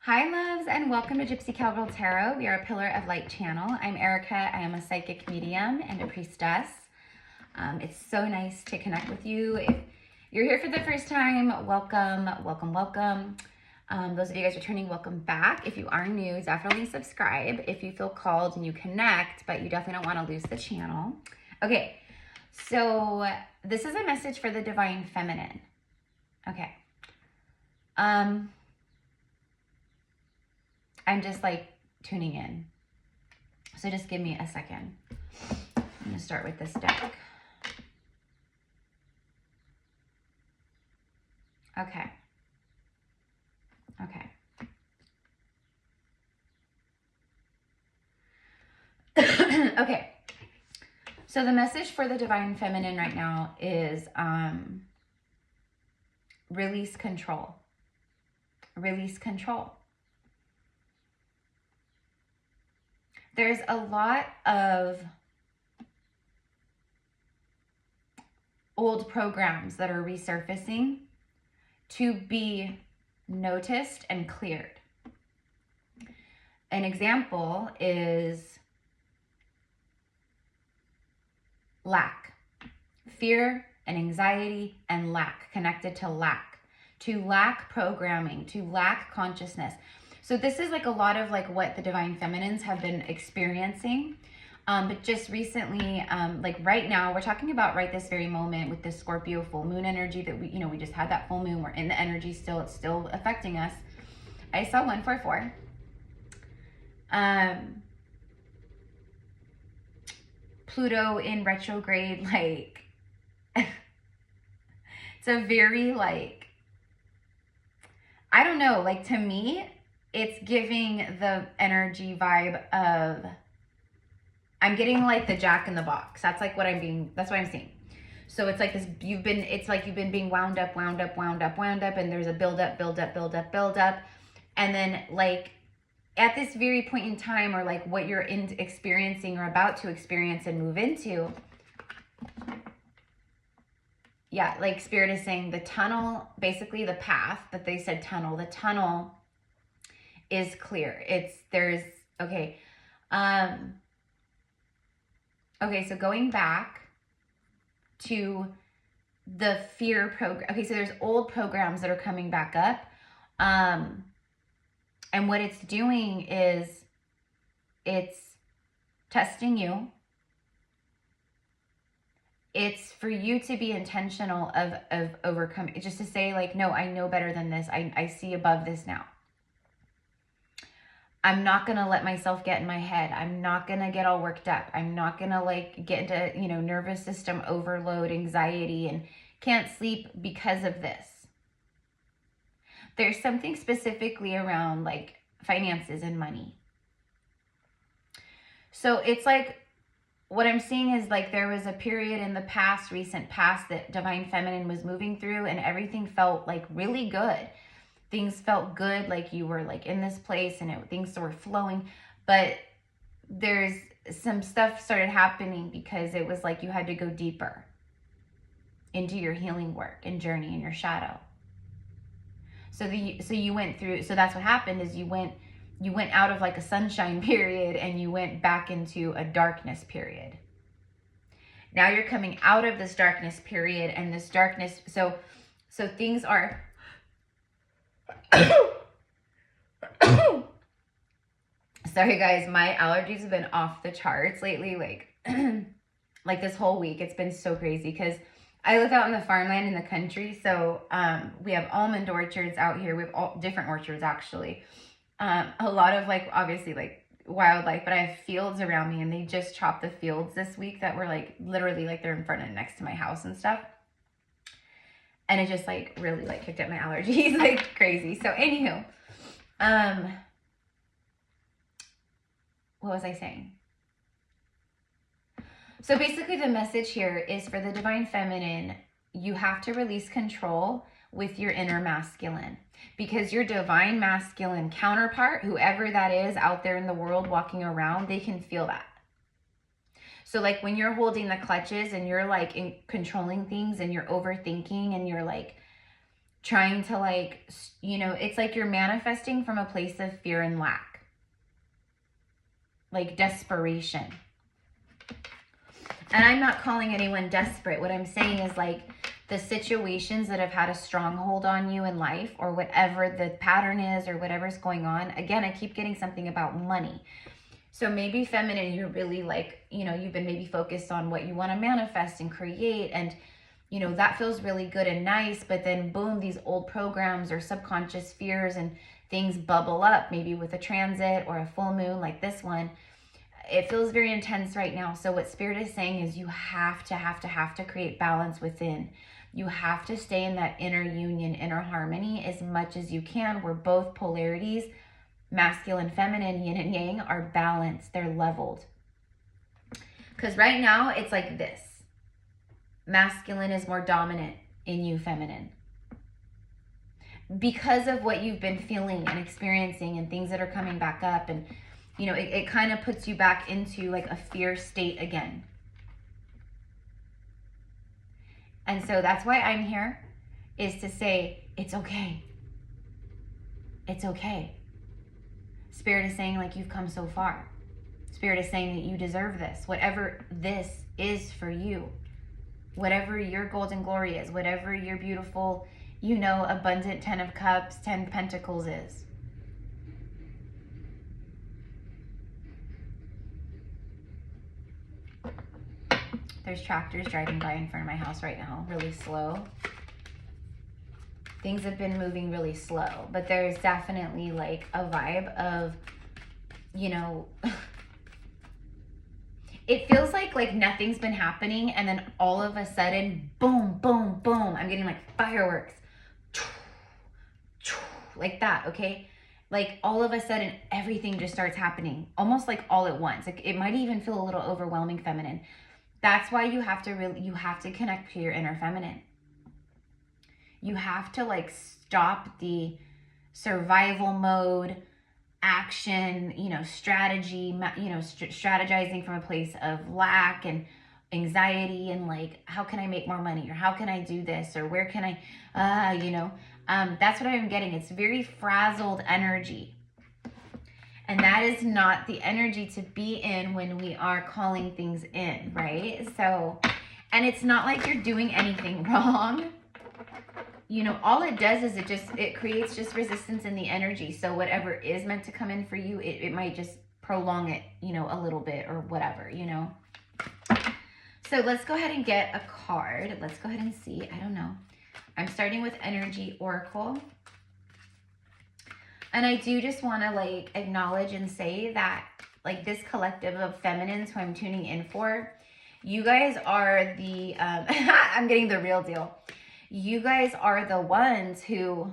Hi loves, and welcome to Gypsy Cowgirl Tarot. We are a Pillar of Light channel. I'm Erica. I am a psychic medium and a priestess. It's so nice to connect with you. If you're here for the first time, welcome, welcome, welcome. Those of you guys returning, welcome back. If you are new, definitely subscribe if you feel called and you connect, but you definitely don't want to lose the channel. Okay, so this is a message for the Divine Feminine. Okay. I'm just like tuning in. So just give me a second. I'm going to start with this deck. Okay. Okay. Okay. So the message for the Divine Feminine right now is release control. Release control. There's a lot of old programs that are resurfacing to be noticed and cleared. An example is lack, fear and anxiety and lack, connected to lack programming, to lack consciousness. So this is like a lot of like what the Divine Feminines have been experiencing. But just recently, like right now, we're talking about right this very moment with this Scorpio full moon energy that we just had that full moon. We're in the energy still. It's still affecting us. I saw 144. Pluto in retrograde, like, it's a very like, I don't know, like to me, it's giving the energy vibe of, I'm getting like the Jack in the Box. That's like what that's what I'm seeing. So it's like this, it's like you've been being wound up, and there's a build up. And then like at this very point in time, or like what you're experiencing or about to experience and move into, yeah, like Spirit is saying the tunnel, basically the path that they said tunnel, the tunnel is clear. Okay. Okay, so going back to the fear program. Okay, so there's old programs that are coming back up. And what it's doing is it's testing you. It's for you to be intentional of overcoming, just to say like, no, I know better than this. I see above this now. I'm not going to let myself get in my head. I'm not going to get all worked up. I'm not going to like get into, nervous system overload, anxiety, and can't sleep because of this. There's something specifically around like finances and money. So it's like, what I'm seeing is like there was a period in the recent past that Divine Feminine was moving through, and everything felt like really good. Things felt good, like you were like in this place and things were flowing, but there's some stuff started happening because it was like you had to go deeper into your healing work and journey in your shadow. So you went through, so that's what happened is you went out of like a sunshine period and you went back into a darkness period. Now you're coming out of this darkness period, and this darkness, so things are sorry guys, my allergies have been off the charts lately, like like this whole week. It's been so crazy because I live out in the farmland in the country. So we have almond orchards out here. We have all different orchards actually. A lot of like obviously like wildlife, but I have fields around me, and they just chopped the fields this week that were like literally like they're in front and next to my house and stuff. And it just like really like kicked up my allergies like crazy. So anywho, what was I saying? So basically the message here is for the Divine Feminine, you have to release control with your inner masculine, because your divine masculine counterpart, whoever that is out there in the world walking around, they can feel that. So like when you're holding the clutches and you're like controlling things and you're overthinking and you're like trying to like, you know, it's like you're manifesting from a place of fear and lack, like desperation. And I'm not calling anyone desperate. What I'm saying is like the situations that have had a stronghold on you in life, or whatever the pattern is, or whatever's going on. Again, I keep getting something about money. So maybe feminine, you're really like, you know, you've been maybe focused on what you want to manifest and create. And, you know, that feels really good and nice. But then boom, these old programs or subconscious fears and things bubble up, maybe with a transit or a full moon like this one. It feels very intense right now. So what Spirit is saying is you have to create balance within. You have to stay in that inner union, inner harmony as much as you can, where both polarities, masculine, feminine, yin and yang, are balanced. They're leveled. Because right now it's like this. Masculine is more dominant in you, feminine. Because of what you've been feeling and experiencing and things that are coming back up, and you know, it kind of puts you back into like a fear state again. And so that's why I'm here, is to say, it's okay. It's okay. Spirit is saying like you've come so far. Spirit is saying that you deserve this. Whatever this is for you. Whatever your golden glory is. Whatever your beautiful, you know, abundant 10 of Cups, 10 Pentacles is. There's tractors driving by in front of my house right now, really slow. Things have been moving really slow, but there's definitely like a vibe of, you know, it feels like nothing's been happening, and then all of a sudden, boom, boom, boom, I'm getting like fireworks. Like that, okay? Like all of a sudden, everything just starts happening, almost like all at once. Like it might even feel a little overwhelming, feminine. That's why you have to connect to your inner feminine. You have to like stop the survival mode, action, you know, strategy, you know, strategizing from a place of lack and anxiety and like, how can I make more money, or how can I do this, or where can I, you know, that's what I'm getting. It's very frazzled energy. And that is not the energy to be in when we are calling things in, right? So, and it's not like you're doing anything wrong. You know, all it does is it creates just resistance in the energy. So whatever is meant to come in for you, it might just prolong it, you know, a little bit or whatever, you know. So let's go ahead and get a card. Let's go ahead and see. I don't know. I'm starting with Energy Oracle. And I do just want to like acknowledge and say that like this collective of feminines who I'm tuning in for, you guys are the, I'm getting the real deal. You guys are the ones who,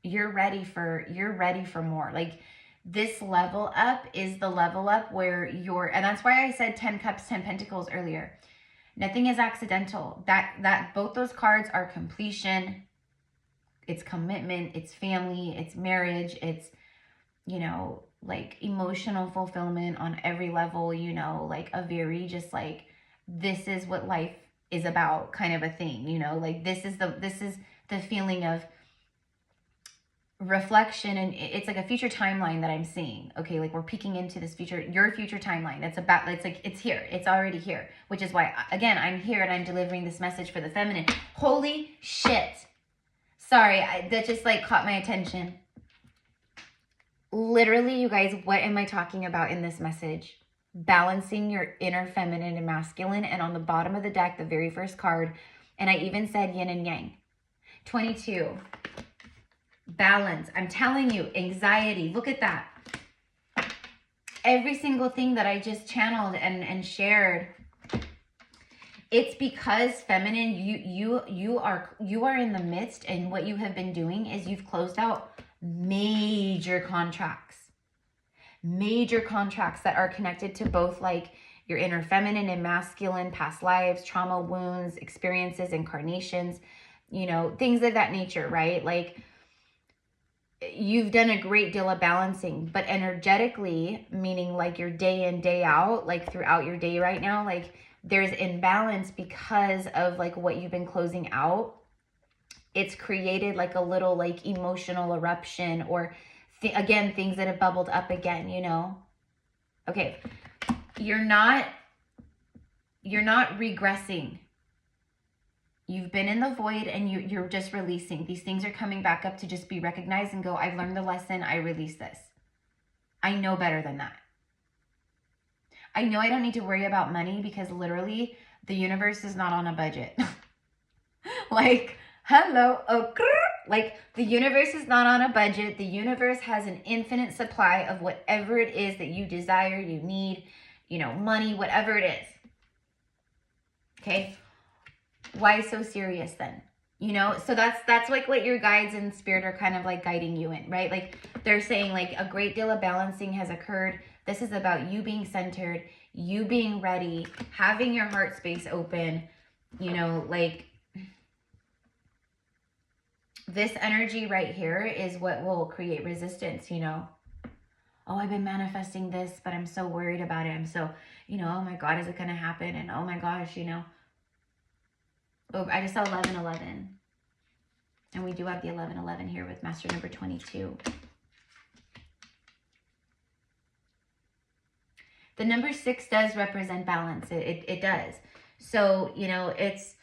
you're ready for more. Like this level up is the level up where and that's why I said 10 Cups, 10 Pentacles earlier. Nothing is accidental. That both those cards are completion. It's commitment, it's family, it's marriage, it's, you know, like emotional fulfillment on every level, you know, like a very just like, this is what life is about kind of a thing, you know, like this is the feeling of reflection, and it's like a future timeline that I'm seeing. Okay, like we're peeking into this future, your future timeline. That's about, it's like, it's here, it's already here, which is why, again, I'm here and I'm delivering this message for the feminine. Holy shit. Sorry, that just like caught my attention. Literally, you guys, what am I talking about in this message? Balancing your inner feminine and masculine. And on the bottom of the deck, the very first card, and I even said yin and yang. 22. Balance. I'm telling you, anxiety. Look at that. Every single thing that I just channeled and shared. It's because feminine, you are in the midst, and what you have been doing is you've closed out major contracts that are connected to both like your inner feminine and masculine, past lives, trauma, wounds, experiences, incarnations, you know, things of that nature, right? Like you've done a great deal of balancing, but energetically, meaning like your day in, day out, like throughout your day right now, like there's imbalance because of like what you've been closing out. It's created like a little like emotional eruption, or again, things that have bubbled up again, you know? Okay, you're not regressing. You've been in the void and you're just releasing. These things are coming back up to just be recognized and go, I've learned the lesson, I release this. I know better than that. I know I don't need to worry about money because literally the universe is not on a budget. Like, hello, like the universe is not on a budget. The universe has an infinite supply of whatever it is that you desire, you need, you know, money, whatever it is. Okay. Why so serious then? You know, so that's like what your guides and spirit are kind of like guiding you in, right? Like they're saying like a great deal of balancing has occurred. This is about you being centered, you being ready, having your heart space open, you know, like this energy right here is what will create resistance, you know. Oh, I've been manifesting this, but I'm so worried about it. I'm so, you know, oh my God, is it going to happen? And oh my gosh, you know. Oh, I just saw 1111. And we do have the 1111 here with master number 22. The number 6 does represent balance. It does. So, you know, it's...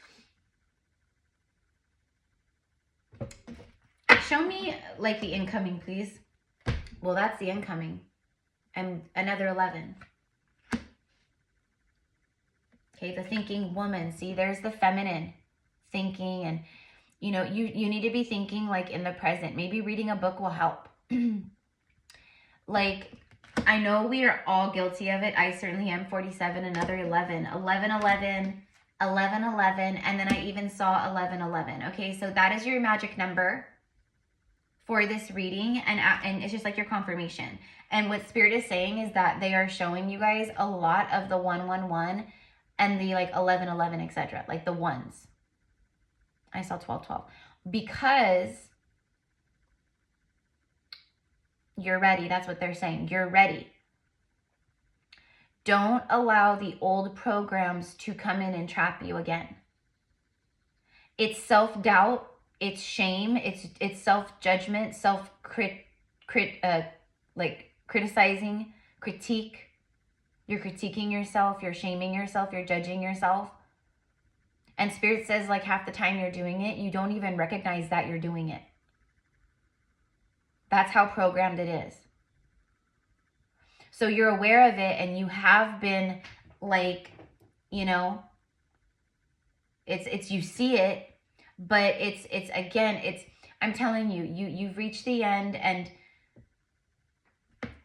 Show me, like, the incoming, please. Well, that's the incoming. And another 11. Okay, the thinking woman. See, there's the feminine thinking. And, you know, you need to be thinking, like, in the present. Maybe reading a book will help. Like... I know we are all guilty of it. I certainly am. 47, another 11, 11, 11, 11, 11, and then I even saw 11, 11. Okay, so that is your magic number for this reading, and it's just like your confirmation. And what Spirit is saying is that they are showing you guys a lot of the 111 and the like 11, 11, etc. Like the ones. I saw 12, 12. Because... you're ready. That's what they're saying. You're ready. Don't allow the old programs to come in and trap you again. It's self-doubt. It's shame. It's self-judgment, criticizing, critique. You're critiquing yourself. You're shaming yourself. You're judging yourself. And Spirit says like half the time you're doing it, you don't even recognize that you're doing it. That's how programmed it is. So you're aware of it and you have been like, you know, it's you see it, but it's again, I'm telling you, you've reached the end, and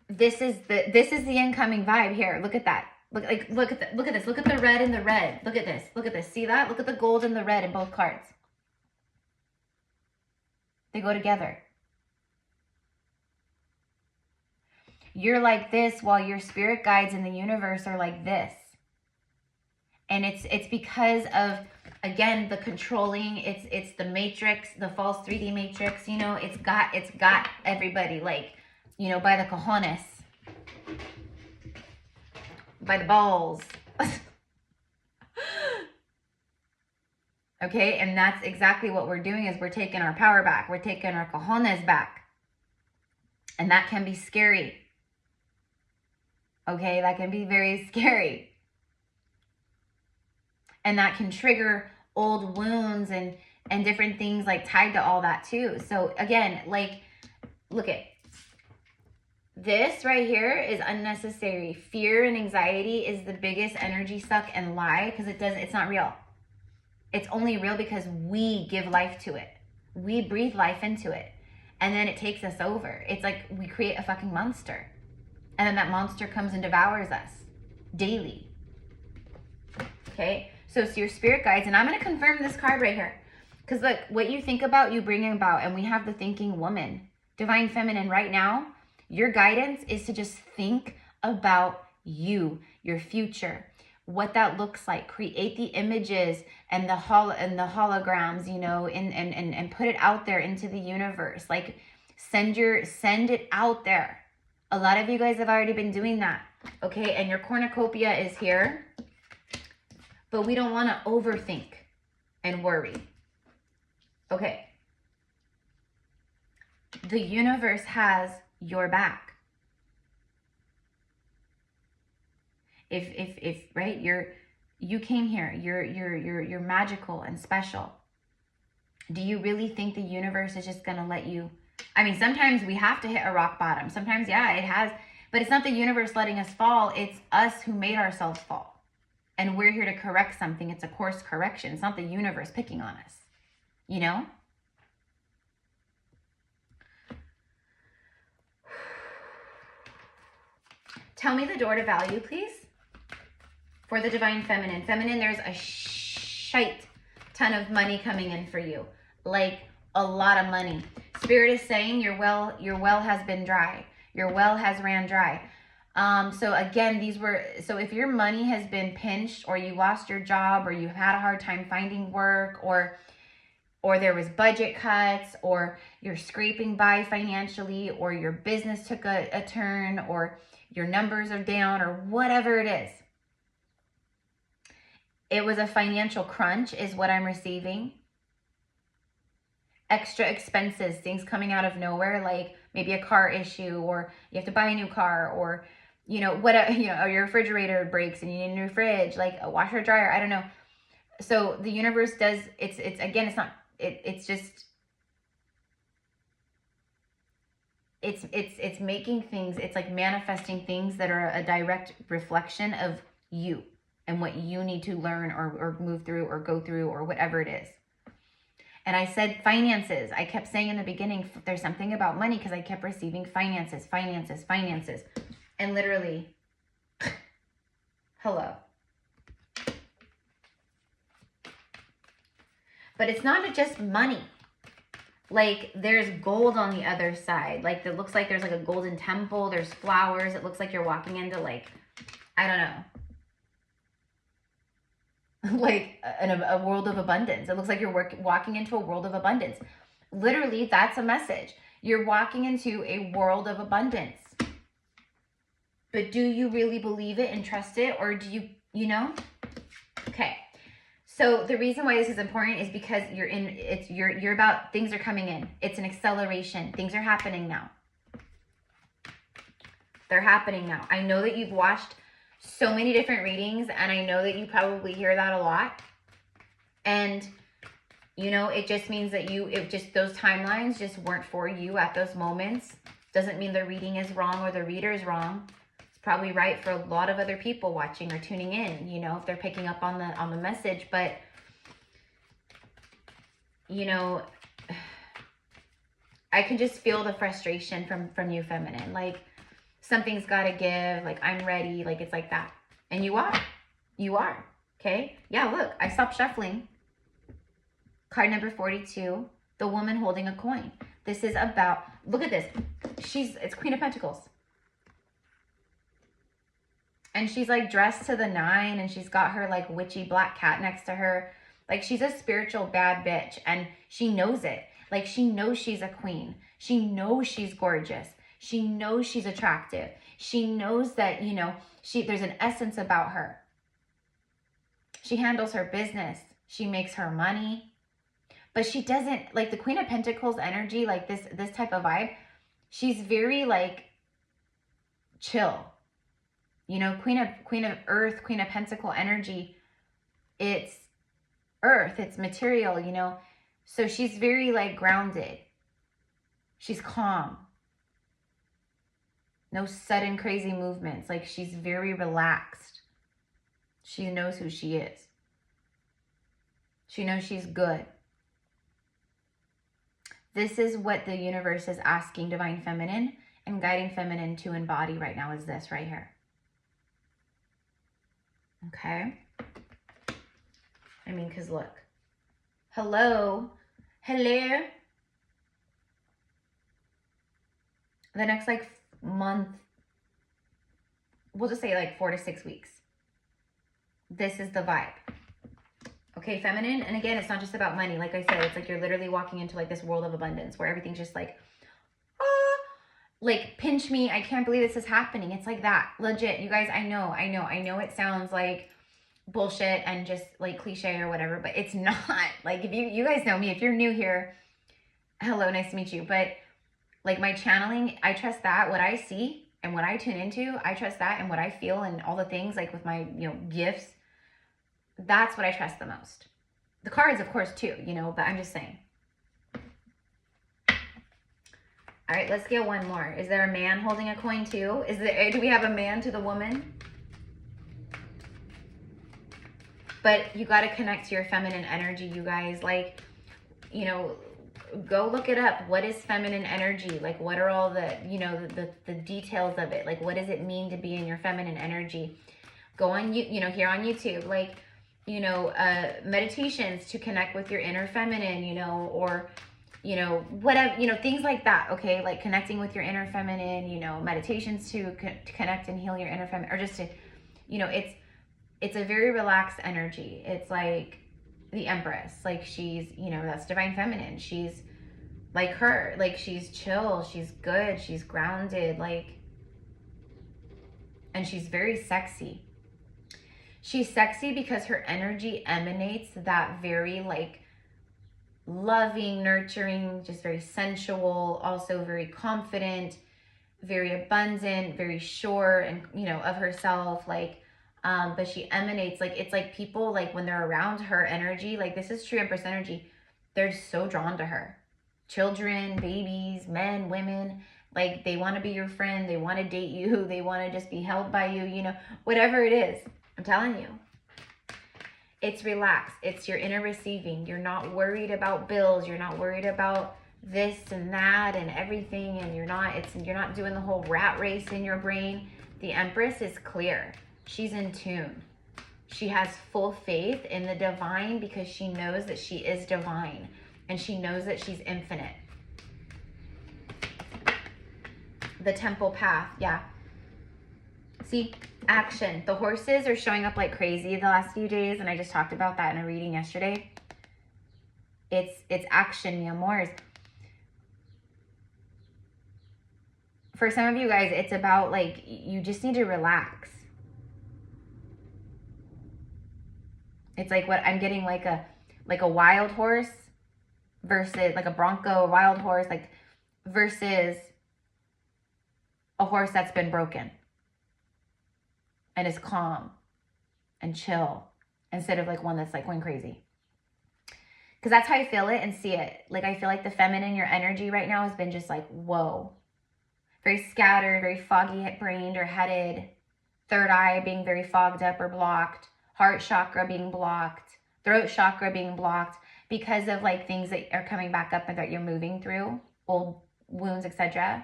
this is the incoming vibe here. Look at that. Look at this. Look at the red and the red. Look at this. Look at this. See that? Look at the gold and the red in both cards. They go together. You're like this while your spirit guides in the universe are like this. And it's because of, again, the controlling, it's the matrix, the false 3D matrix, you know, it's got everybody like, you know, by the cojones, by the balls. Okay, and that's exactly what we're doing, is we're taking our power back. We're taking our cojones back. And that can be scary. Okay, that can be very scary. And that can trigger old wounds and different things like tied to all that too. So again, like, look at this right here is unnecessary. Fear and anxiety is the biggest energy suck and lie, because it's not real. It's only real because we give life to it. We breathe life into it. And then it takes us over. It's like we create a fucking monster. And then that monster comes and devours us daily. Okay? So it's your spirit guides. And I'm going to confirm this card right here. Because look, what you think about, you bring about. And we have the thinking woman. Divine feminine right now. Your guidance is to just think about you, your future, what that looks like. Create the images and the holograms, you know, and put it out there into the universe. Like send it out there. A lot of you guys have already been doing that, okay? And your cornucopia is here. but we don't want to overthink and worry. Okay. The universe has your back. If right, you came here, you're magical and special. Do you really think the universe is just gonna let you? I mean, sometimes we have to hit a rock bottom. Sometimes, yeah, it has, but it's not the universe letting us fall. It's us who made ourselves fall. And we're here to correct something. It's a course correction. It's not the universe picking on us, you know? Tell me the door to value, please. For the divine feminine. Feminine, there's a shite ton of money coming in for you. Like a lot of money. Spirit is saying your well has been dry. Your well has ran dry. So again, so if your money has been pinched, or you lost your job, or you've had a hard time finding work, or there was budget cuts, or you're scraping by financially, or your business took a turn, or your numbers are down, or whatever it is. It was a financial crunch is what I'm receiving. Extra expenses, things coming out of nowhere, like maybe a car issue, or you have to buy a new car, or, you know, whatever, you know, or your refrigerator breaks and you need a new fridge, like a washer dryer, I don't know. So the universe does, it's again, it's not, it's just, it's making things, it's like manifesting things that are a direct reflection of you and what you need to learn or move through or go through or whatever it is. And I said finances. I kept saying in the beginning, there's something about money, because I kept receiving finances. And literally, hello. But it's not just money. Like there's gold on the other side. Like it looks like there's like a golden temple. There's flowers. It looks like you're walking into like, I don't know. Like a world of abundance. It looks like you're walking into a world of abundance. Literally, that's a message. You're walking into a world of abundance. But do you really believe it and trust it? Or do you know? Okay. So the reason why this is important is because you're about, things are coming in. It's an acceleration. Things are happening now. They're happening now. I know that you've watched so many different readings, and I know that you probably hear that a lot. And, you know, it just means that those timelines just weren't for you at those moments. Doesn't mean the reading is wrong or the reader is wrong. It's probably right for a lot of other people watching or tuning in, you know, if they're picking up on the message. But, you know, I can just feel the frustration from you, feminine. Like, something's got to give, like, I'm ready, like, it's like that. And you are, okay? Yeah, look, I stopped shuffling. Card number 42, the woman holding a coin. This is about, look at this. It's Queen of Pentacles. And she's, like, dressed to the nine, and she's got her, like, witchy black cat next to her. Like, she's a spiritual bad bitch, and she knows it. Like, she knows she's a queen. She knows she's gorgeous. She knows she's attractive. She knows that, you know, there's an essence about her. She handles her business. She makes her money. But she doesn't, like the Queen of Pentacles energy, like this type of vibe, she's very, like, chill. You know, Queen of Earth, Queen of Pentacle energy, it's earth, it's material, you know. So she's very, like, grounded. She's calm. No sudden crazy movements. Like, she's very relaxed. She knows who she is. She knows she's good. This is what the universe is asking Divine Feminine and Guiding Feminine to embody right now, is this right here. Okay? I mean, because look. Hello. The next, like, month, we'll just say like 4 to 6 weeks. This is the vibe. Okay, feminine. And again, it's not just about money. Like I said, it's like you're literally walking into, like, this world of abundance where everything's just like, like, pinch me. I can't believe this is happening. It's like that. Legit. You guys, I know it sounds like bullshit and just like cliche or whatever, but it's not. Like, if you guys know me, if you're new here, hello, nice to meet you. But like my channeling, I trust that. What I see and what I tune into, I trust that. And what I feel and all the things, like with my, you know, gifts, that's what I trust the most. The cards, of course, too, you know, but I'm just saying. All right, let's get one more. Is there a man holding a coin too? Do we have a man to the woman? But you got to connect to your feminine energy, you guys. Like, you know, go look it up. What is feminine energy? Like, what are all the, you know, the details of it? Like, what does it mean to be in your feminine energy? Go on, you know, here on YouTube, like, you know, meditations to connect with your inner feminine, you know, or, you know, whatever, you know, things like that. Okay. Like connecting with your inner feminine, you know, meditations to connect and heal your inner feminine, or just to, you know, it's a very relaxed energy. It's like the Empress, like she's, you know, that's divine feminine. She's like her, like she's chill, she's good, she's grounded, like, and she's very sexy. She's sexy because her energy emanates that very like loving, nurturing, just very sensual, also very confident, very abundant, very sure, and, you know, of herself. Like, but she emanates, like, it's like people, like when they're around her energy, like this is true Empress energy, they're so drawn to her. Children, babies, men, women, like they want to be your friend, they want to date you, they want to just be held by you, you know, whatever it is. I'm telling you, it's relaxed. It's your inner receiving. You're not worried about bills. You're not worried about this and that and everything. And you're not doing the whole rat race in your brain. The Empress is clear. She's in tune. She has full faith in the divine because she knows that she is divine and she knows that she's infinite. The temple path. Yeah. See, action. The horses are showing up like crazy the last few days, and I just talked about that in a reading yesterday. It's action, mi amores. For some of you guys, it's about like you just need to relax. It's like what I'm getting, like a wild horse versus like a bronco, a wild horse, like versus a horse that's been broken and is calm and chill instead of like one that's like going crazy. Because that's how I feel it and see it. Like I feel like the feminine, your energy right now has been just like, whoa. Very scattered, very foggy-brained or headed. Third eye being very fogged up or blocked. Heart chakra being blocked. Throat chakra being blocked because of like things that are coming back up and that you're moving through. Old wounds, etc.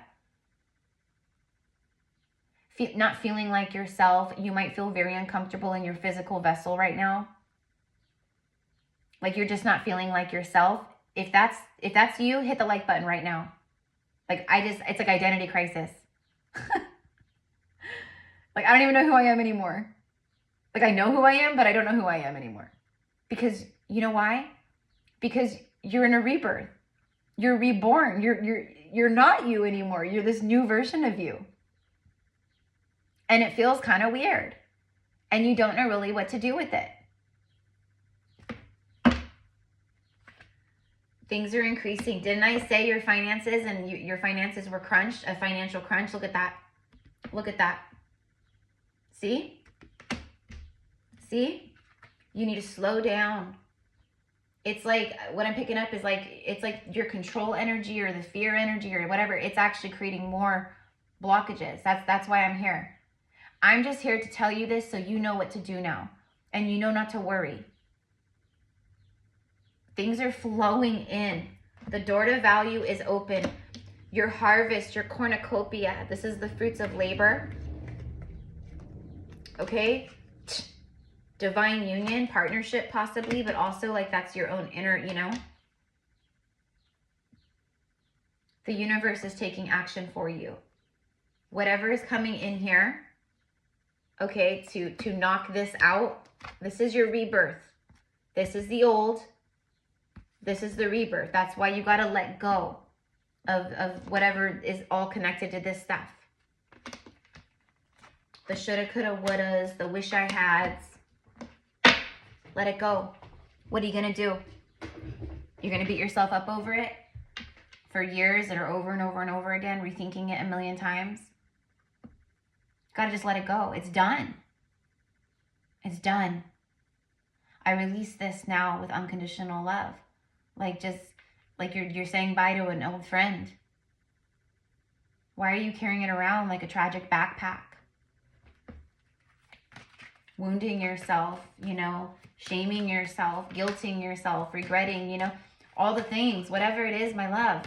Not feeling like yourself. You might feel very uncomfortable in your physical vessel right now. Like you're just not feeling like yourself. If that's you, hit the like button right now. Like it's like identity crisis. Like I don't even know who I am anymore. Like I know who I am, but I don't know who I am anymore. Because you know why? Because you're in a rebirth. You're reborn. You're not you anymore. You're this new version of you. And it feels kind of weird. And you don't know really what to do with it. Things are increasing. Didn't I say your finances and your finances were crunched? A financial crunch. Look at that. Look at that. See? See? You need to slow down. It's like, what I'm picking up is like, it's like your control energy or the fear energy or whatever. It's actually creating more blockages. That's why I'm here. I'm just here to tell you this so you know what to do now. And you know not to worry. Things are flowing in. The door to value is open. Your harvest, your cornucopia. This is the fruits of labor. Okay? Divine union, partnership possibly, but also like that's your own inner, you know? The universe is taking action for you. Whatever is coming in here, okay, to knock this out, this is your rebirth. This is the old. This is the rebirth. That's why you got to let go of whatever is all connected to this stuff. The shoulda, coulda, wouldas, the wish I hads. Let it go. What are you going to do? You're going to beat yourself up over it for years that are over and over and over again, rethinking it a million times? Gotta just let it go. It's done. It's done. I release this now with unconditional love. Like, just like you're saying bye to an old friend. Why are you carrying it around like a tragic backpack? Wounding yourself, you know, shaming yourself, guilting yourself, regretting, you know, all the things, whatever it is, my love.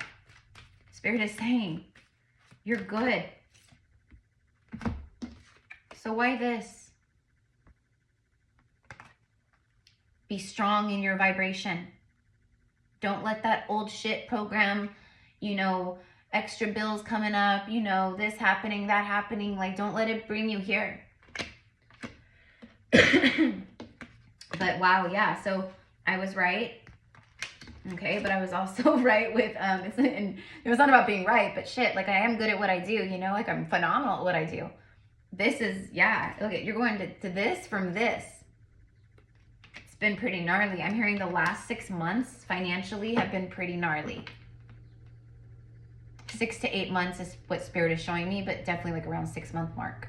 Spirit is saying, you're good. So why this? Be strong in your vibration. Don't let that old shit program, you know, extra bills coming up, you know, this happening, that happening. Like, don't let it bring you here. But wow, yeah, so I was right. Okay, but I was also right with, and it was not about being right, but shit, like I am good at what I do, you know, like I'm phenomenal at what I do. This is, yeah, look at, you're going to this from this. It's been pretty gnarly. I'm hearing the last 6 months financially have been pretty gnarly. 6 to 8 months is what Spirit is showing me, but definitely like around 6 month mark.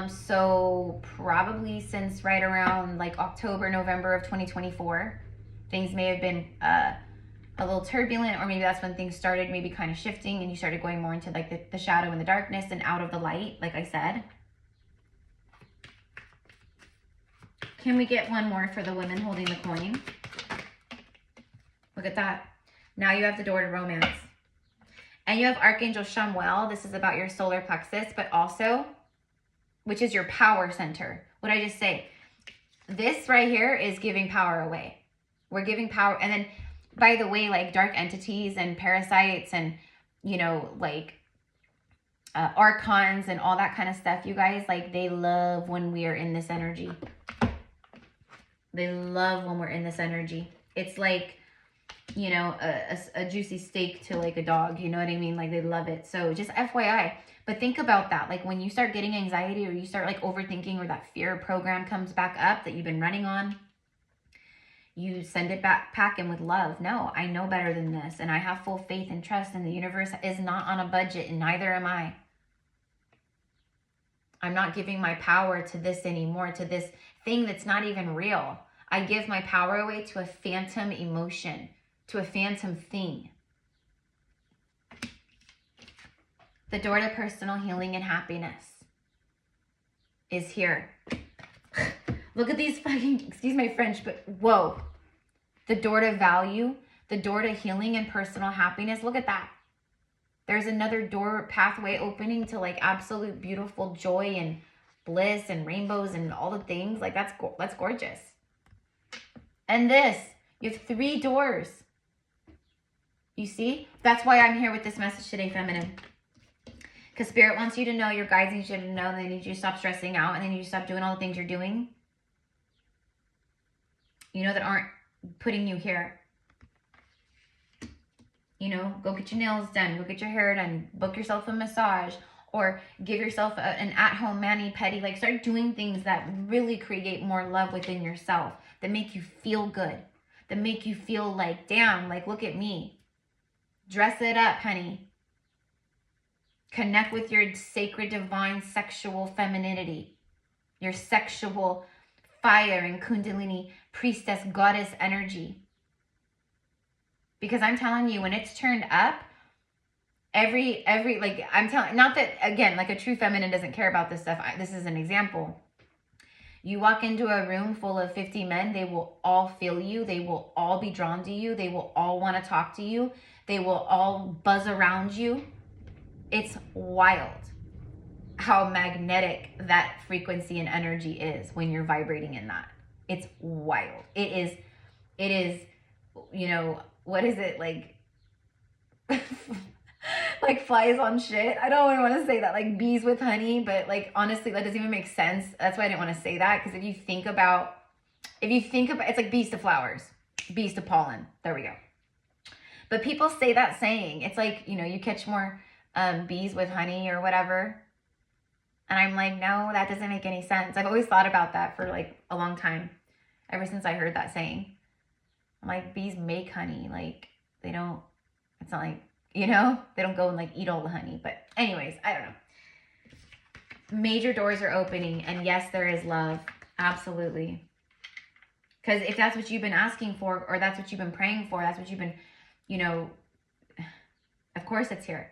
So probably since right around like October, November of 2024, things may have been a little turbulent, or maybe that's when things started maybe kind of shifting and you started going more into like the shadow and the darkness and out of the light, like I said. Can we get one more for the women holding the coin? Look at that. Now you have the door to romance. And you have Archangel Chamuel. This is about your solar plexus, but also, which is your power center. What did I just say? This right here is giving power away. We're giving power. And then, by the way, like dark entities and parasites and, you know, like archons and all that kind of stuff, you guys, like they love when we are in this energy. They love when we're in this energy. It's like, you know, a juicy steak to like a dog, you know what I mean? Like they love it. So just FYI, but think about that. Like when you start getting anxiety or you start like overthinking, or that fear program comes back up that you've been running on, you send it back in with love. No, I know better than this. And I have full faith and trust, and the universe is not on a budget, and neither am I. I'm not giving my power to this anymore, to this thing that's not even real. I give my power away to a phantom emotion, to a phantom thing. The door to personal healing and happiness is here. Look at these fucking, excuse my French, but whoa. The door to value, the door to healing and personal happiness. Look at that. There's another door pathway opening to like absolute beautiful joy and bliss and rainbows and all the things. Like that's gorgeous. And this, you have 3 doors. You see? That's why I'm here with this message today, feminine. Because Spirit wants you to know, your guides need you to know, they need you to stop stressing out, and they need you to stop doing all the things you're doing, you know, that aren't putting you here. You know, go get your nails done, go get your hair done, book yourself a massage, or give yourself an at-home mani-pedi. Like start doing things that really create more love within yourself, that make you feel good, that make you feel like, damn, like look at me. Dress it up, honey. Connect with your sacred, divine, sexual femininity, your sexual fire and kundalini, priestess, goddess energy. Because I'm telling you, when it's turned up, every like I'm telling, not that, again, like a true feminine doesn't care about this stuff. This is an example. You walk into a room full of 50 men, they will all feel you. They will all be drawn to you. They will all want to talk to you. They will all buzz around you. It's wild how magnetic that frequency and energy is when you're vibrating in that. It's wild. It is, you know, what is it, like, like flies on shit? I don't want to say that, like bees with honey, but like, honestly, that doesn't even make sense. That's why I didn't want to say that, because if you think about, it's like bees to flowers, bees to pollen. There we go. But people say that saying, it's like, you know, you catch more bees with honey or whatever. And I'm like, no, that doesn't make any sense. I've always thought about that for like a long time, ever since I heard that saying. I'm like, bees make honey. Like, they don't, it's not like, you know, they don't go and like eat all the honey. But anyways, I don't know. Major doors are opening. And yes, there is love. Absolutely. Because if that's what you've been asking for, or that's what you've been praying for, that's what you've been, you know, of course it's here.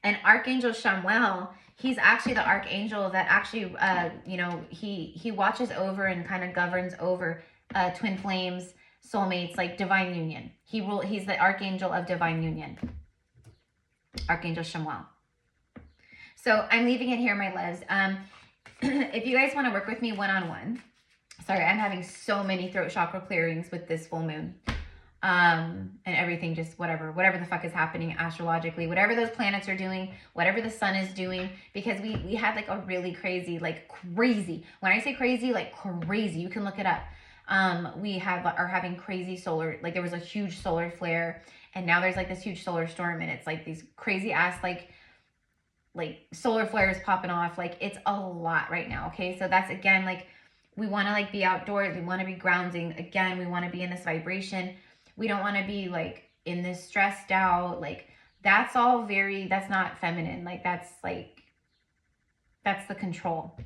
And Archangel Chamuel, he's actually the archangel that actually, you know, he watches over and kind of governs over twin flames, soulmates, like divine union. He's the archangel of divine union. Archangel Chamuel. So I'm leaving it here, my loves. If you guys want to work with me one-on-one, sorry, I'm having so many throat chakra clearings with this full moon. And everything, just whatever the fuck is happening astrologically, whatever those planets are doing, whatever the sun is doing, because we had like a really crazy, when I say crazy, like crazy, you can look it up. We are having crazy solar, like there was a huge solar flare, and now there's like this huge solar storm, and it's like these crazy ass, like solar flares popping off. Like it's a lot right now. Okay. So that's, again, like we want to like be outdoors. We want to be grounding. Again, we want to be in this vibration. We don't want to be like in this stressed out. Like that's all that's not feminine. Like that's the control.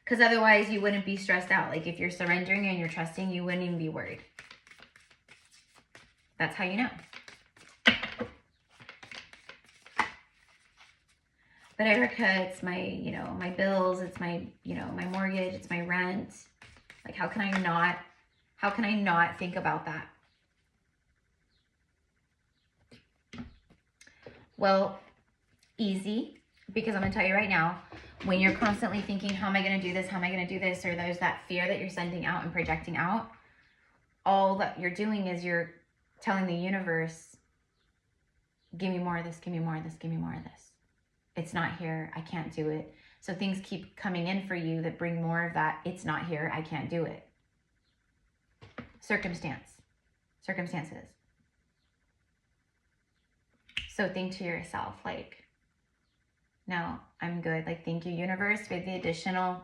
Because otherwise you wouldn't be stressed out. Like if you're surrendering and you're trusting, you wouldn't even be worried. That's how you know. But Erica, it's my, you know, my bills, it's my, you know, my mortgage, it's my rent. Like how can I not think about that? Well, easy, because I'm going to tell you right now, when you're constantly thinking, how am I going to do this? How am I going to do this? Or there's that fear that you're sending out and projecting out. All that you're doing is you're telling the universe, give me more of this, give me more of this, give me more of this. It's not here. I can't do it. So things keep coming in for you that bring more of that. It's not here. I can't do it. Circumstances. So think to yourself, like, no, I'm good. Like, thank you, universe, for the additional,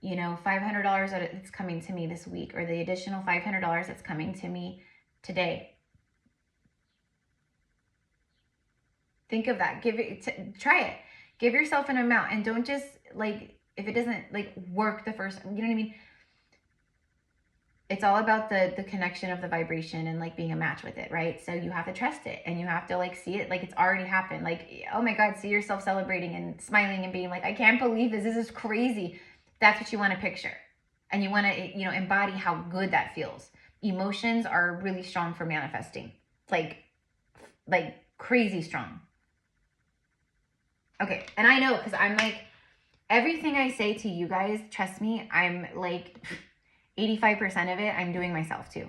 you know, $500 that's coming to me this week, or the additional $500 that's coming to me today. Think of that. Try it. Give yourself an amount, and don't just like, if it doesn't like work the first, you know what I mean? It's all about the connection of the vibration and like being a match with it, right? So you have to trust it, and you have to like see it like it's already happened. Like, oh my God, see yourself celebrating and smiling and being like, I can't believe this. This is crazy. That's what you want to picture. And you want to, you know, embody how good that feels. Emotions are really strong for manifesting. Like crazy strong. Okay. And I know, because I'm like, everything I say to you guys, trust me, I'm like 85% of it, I'm doing myself too.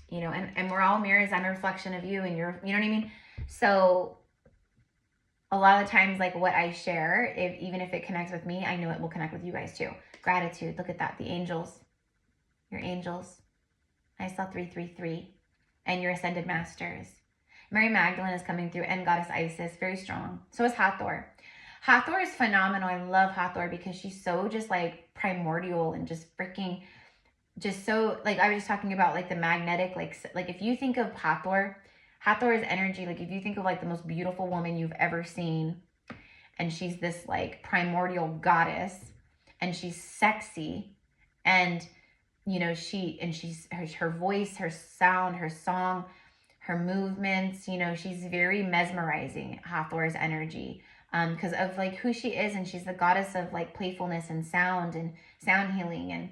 You know, and we're all mirrors. I'm a reflection of you, and you're, you know what I mean? So a lot of the times, like what I share, even if it connects with me, I know it will connect with you guys too. Gratitude. Look at that. The angels, your angels. I saw 333, and your ascended masters. Mary Magdalene is coming through, and Goddess Isis, very strong. So is Hathor. Hathor is phenomenal. I love Hathor because she's so just like primordial and just freaking, just so like, I was just talking about like the magnetic, like if you think of Hathor's energy, like if you think of like the most beautiful woman you've ever seen, and she's this like primordial goddess, and she's sexy, and you know, she's her voice, her sound, her song, her movements, you know, she's very mesmerizing, Hathor's energy, because of like who she is. And she's the goddess of like playfulness and sound healing, and,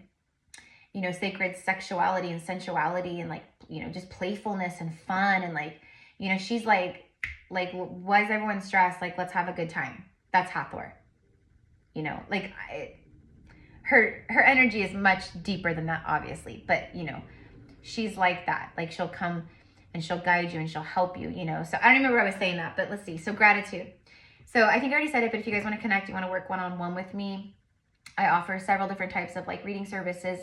you know, sacred sexuality and sensuality, and like, you know, just playfulness and fun. And like, you know, she's like, why is everyone stressed? Like, let's have a good time. That's Hathor. You know, like her energy is much deeper than that, obviously, but you know, she's like that. Like, she'll come and she'll guide you and she'll help you, you know. So I don't remember I was saying that, but let's see. So gratitude. So I think I already said it, but if you guys want to connect, you want to work one-on-one with me, I offer several different types of like reading services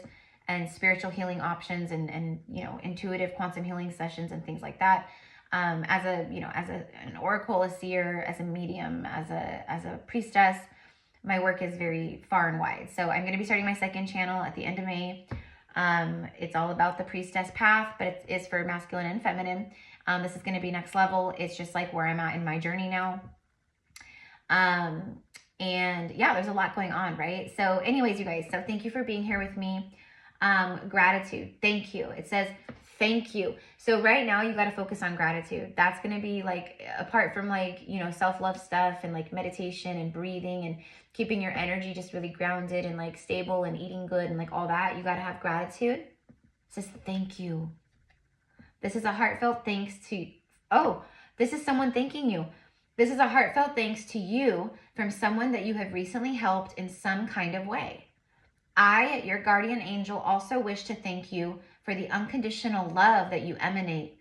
and spiritual healing options, and you know, intuitive quantum healing sessions and things like that. as a, you know, as an oracle, a seer, as a medium, as a priestess. My work is very far and wide. So I'm going to be starting my second channel at the end of May. It's all about the priestess path, but it is for masculine and feminine. This is going to be next level. It's just like where I'm at in my journey now. And yeah, there's a lot going on, right? So anyways, you guys, so thank you for being here with me. Gratitude. Thank you. It says, thank you. So right now you got to focus on gratitude. That's going to be like, apart from like, you know, self-love stuff and like meditation and breathing and keeping your energy just really grounded and like stable and eating good and like all that, you got to have gratitude. It says, thank you. This is a heartfelt thanks to, oh, this is someone thanking you. This is a heartfelt thanks to you from someone that you have recently helped in some kind of way. I, your guardian angel, also wish to thank you for the unconditional love that you emanate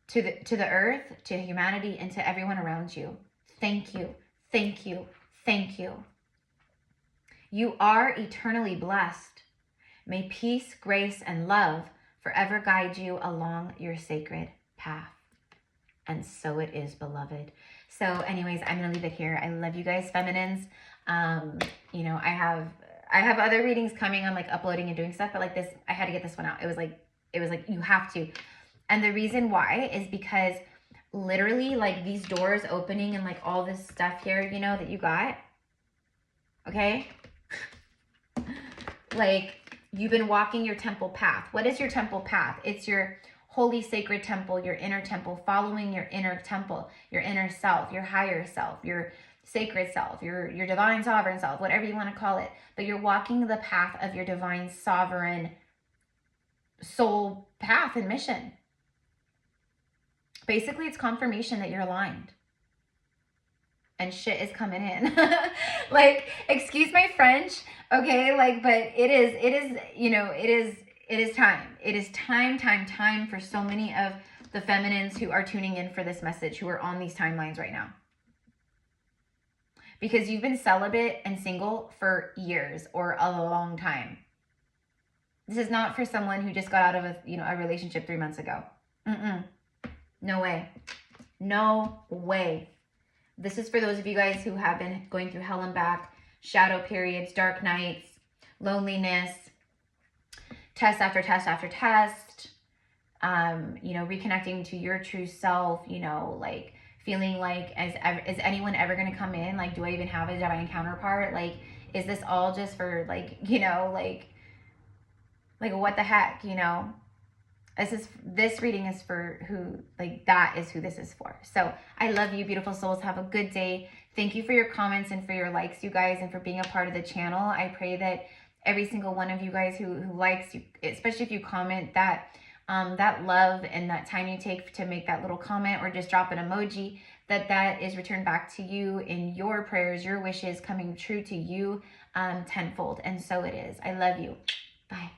to the earth, to humanity, and to everyone around you. Thank you, thank you, thank you. You are eternally blessed. May peace, grace, and love forever guide you along your sacred path. And so it is, beloved. So anyways, I'm going to leave it here. I love you guys, feminines. You know, I have other readings coming. I'm like uploading and doing stuff, but like this, I had to get this one out. It was like, you have to. And the reason why is because literally like these doors opening and like all this stuff here, you know, that you got, okay? Like you've been walking your temple path. What is your temple path? It's your holy sacred temple, your inner temple, following your inner temple, your inner self, your higher self, your sacred self, your divine sovereign self, whatever you want to call it. But you're walking the path of your divine sovereign soul path and mission. Basically, it's confirmation that you're aligned. And shit is coming in. Like, excuse my French, okay? Like, but it is, you know, it is time. It is time for so many of the feminines who are tuning in for this message, who are on these timelines right now. Because you've been celibate and single for years or a long time. This is not for someone who just got out of a relationship 3 months ago. No way. No way. This is for those of you guys who have been going through hell and back, shadow periods, dark nights, loneliness, test after test after test, you know, reconnecting to your true self, you know, like feeling like, is anyone ever going to come in? Like, do I even have a divine counterpart? Like, is this all just for like, you know, like what the heck, you know? This reading is for who, like, that is who this is for. So I love you, beautiful souls. Have a good day. Thank you for your comments and for your likes, you guys, and for being a part of the channel. I pray that every single one of you guys who likes you, especially if you comment, that that love and that time you take to make that little comment or just drop an emoji, that is returned back to you in your prayers, your wishes coming true to you tenfold. And so it is. I love you. Bye.